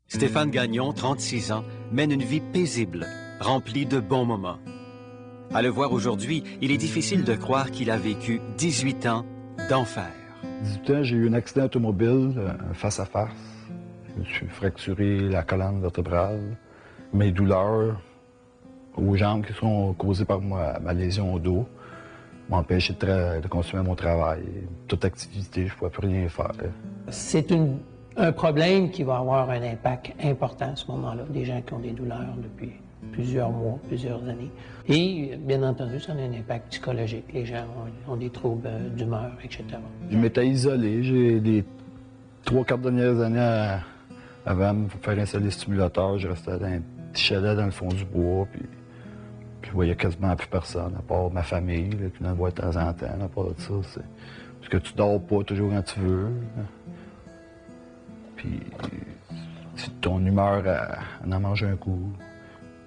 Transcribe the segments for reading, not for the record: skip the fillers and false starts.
Stéphane Gagnon, 36 ans, mène une vie paisible, remplie de bons moments. À le voir aujourd'hui, il est difficile de croire qu'il a vécu 18 ans d'enfer. 18 ans, j'ai eu un accident automobile, face à face. Je me suis fracturé la colonne vertébrale. Mes douleurs aux jambes qui sont causées par ma lésion au dos m'empêchaient de continuer mon travail. Toute activité, je ne pouvais plus rien faire. C'est un problème qui va avoir un impact important à ce moment-là. Des gens qui ont des douleurs depuis plusieurs mois, plusieurs années. Et bien entendu, ça a un impact psychologique. Les gens ont des troubles d'humeur, etc. Je m'étais isolé. J'ai les 3-4 dernières années avant de me faire installer le stimulateur, je restais dans un petit chalet dans le fond du bois. Puis je voyais quasiment plus personne, à part ma famille, là, qui venait me voir de temps en temps, à part de ça. Parce que tu dors pas toujours quand tu veux. Puis ton humeur en mange un coup.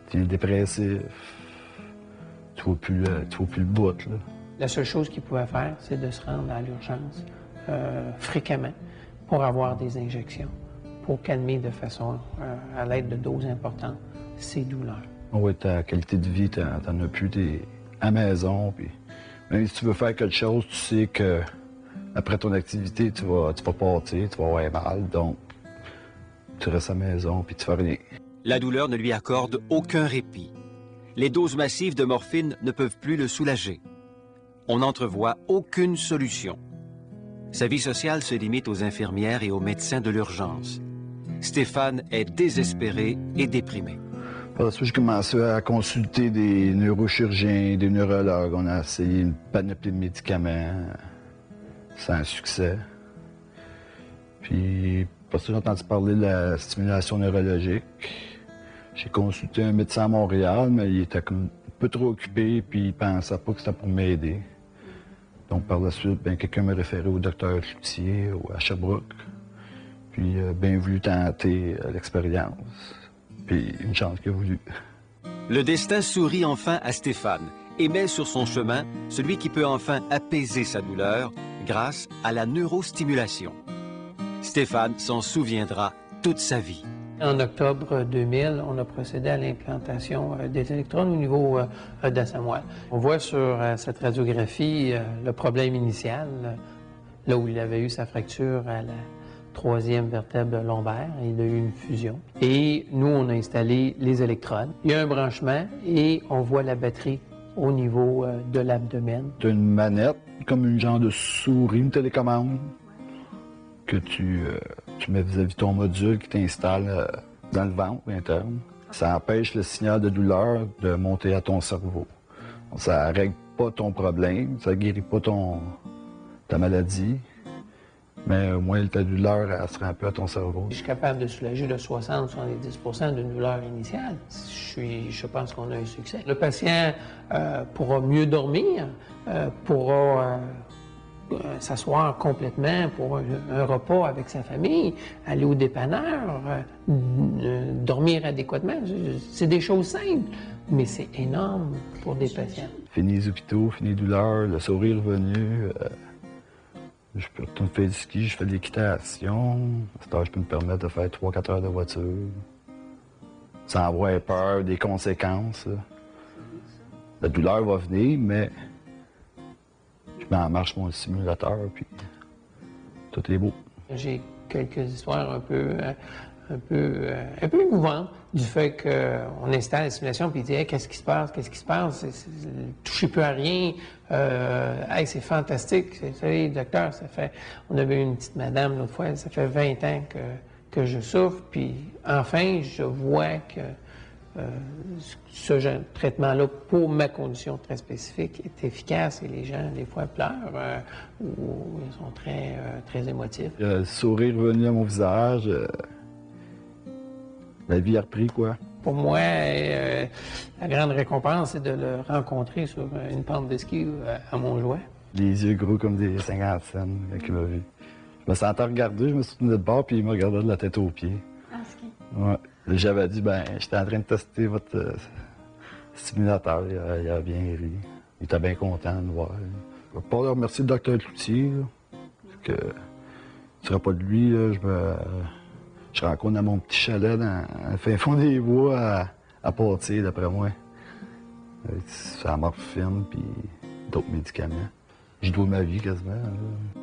Tu es dépressif. Tu vois plus le bout, là. La seule chose qu'ils pouvaient faire, c'est de se rendre à l'urgence fréquemment pour avoir des injections, pour calmer de façon, à l'aide de doses importantes, ces douleurs. Oui, ta qualité de vie, t'en as plus à la maison. Puis même si tu veux faire quelque chose, tu sais que après ton activité, tu vas partir, tu vas avoir mal. Donc, tu restes à la maison puis tu fais rien. La douleur ne lui accorde aucun répit. Les doses massives de morphine ne peuvent plus le soulager. On n'entrevoit aucune solution. Sa vie sociale se limite aux infirmières et aux médecins de l'urgence. Stéphane est désespéré et déprimé. Par la suite, j'ai commencé à consulter des neurochirurgiens, des neurologues. On a essayé une panoplie de médicaments sans succès. Puis, parce que j'ai entendu parler de la stimulation neurologique. J'ai consulté un médecin à Montréal, mais il était comme un peu trop occupé, puis il pensait pas que c'était pour m'aider. Donc, par la suite, quelqu'un m'a référé au docteur Cloutier à Sherbrooke. Puis, bien voulu tenter l'expérience. Puis, une chance qu'il a voulu. Le destin sourit enfin à Stéphane et met sur son chemin celui qui peut enfin apaiser sa douleur grâce à la neurostimulation. Stéphane s'en souviendra toute sa vie. En octobre 2000, on a procédé à l'implantation des électrodes au niveau de sa moelle. On voit sur cette radiographie le problème initial, là où il avait eu sa fracture à la 3e vertèbre lombaire. Il a eu une fusion. Et nous, on a installé les électrodes. Il y a un branchement et on voit la batterie au niveau de l'abdomen. Tu as une manette, comme une genre de souris, une télécommande, que tu mets vis-à-vis de ton module qui t'installe dans le ventre interne. Ça empêche le signal de douleur de monter à ton cerveau. Ça ne règle pas ton problème, ça ne guérit pas ta maladie, mais au moins ta douleur, elle se rend un peu à ton cerveau. Je suis capable de soulager de 60-70% d'une douleur initiale. Je pense qu'on a un succès. Le patient pourra mieux dormir, pourra s'asseoir complètement pour un repas avec sa famille, aller au dépanneur, dormir adéquatement. C'est des choses simples, mais c'est énorme pour des patients. Fini les hôpitaux, fini les douleurs, le sourire revenu. Je peux retourner faire du ski, je fais de l'équitation. À cet âge, je peux me permettre de faire 3-4 heures de voiture. Sans avoir peur des conséquences. La douleur va venir, mais je mets en marche mon simulateur, puis tout est beau. J'ai quelques histoires un peu émouvantes du fait qu'on installe la simulation puis il dit hey, qu'est-ce qui se passe, touchez plus à rien, hey, c'est fantastique. Vous savez, docteur, on avait une petite madame l'autre fois, ça fait 20 ans que je souffre, puis enfin, je vois que ce genre de traitement-là, pour ma condition très spécifique, est efficace et les gens, des fois, pleurent ou ils sont très émotifs. Le sourire revenu à mon visage, la vie a repris, quoi. Pour moi, la grande récompense, c'est de le rencontrer sur une pente de ski à Montjoie. Les yeux gros comme des 50 cents quand il m'a vu. Je me sentais regarder, je me suis tourné de bord, puis il me regardait de la tête aux pieds. En ski? Ouais. J'avais dit, j'étais en train de tester votre stimulateur. Il a bien ri. Il était bien content de nous voir. Je ne veux pas remercier le Dr Cloutier, parce que ce ne serait pas de lui, Je rencontre dans mon petit chalet dans le fin fond des bois à pâtir, d'après moi. C'est la morphine puis d'autres médicaments. J'y dois ma vie quasiment. Là.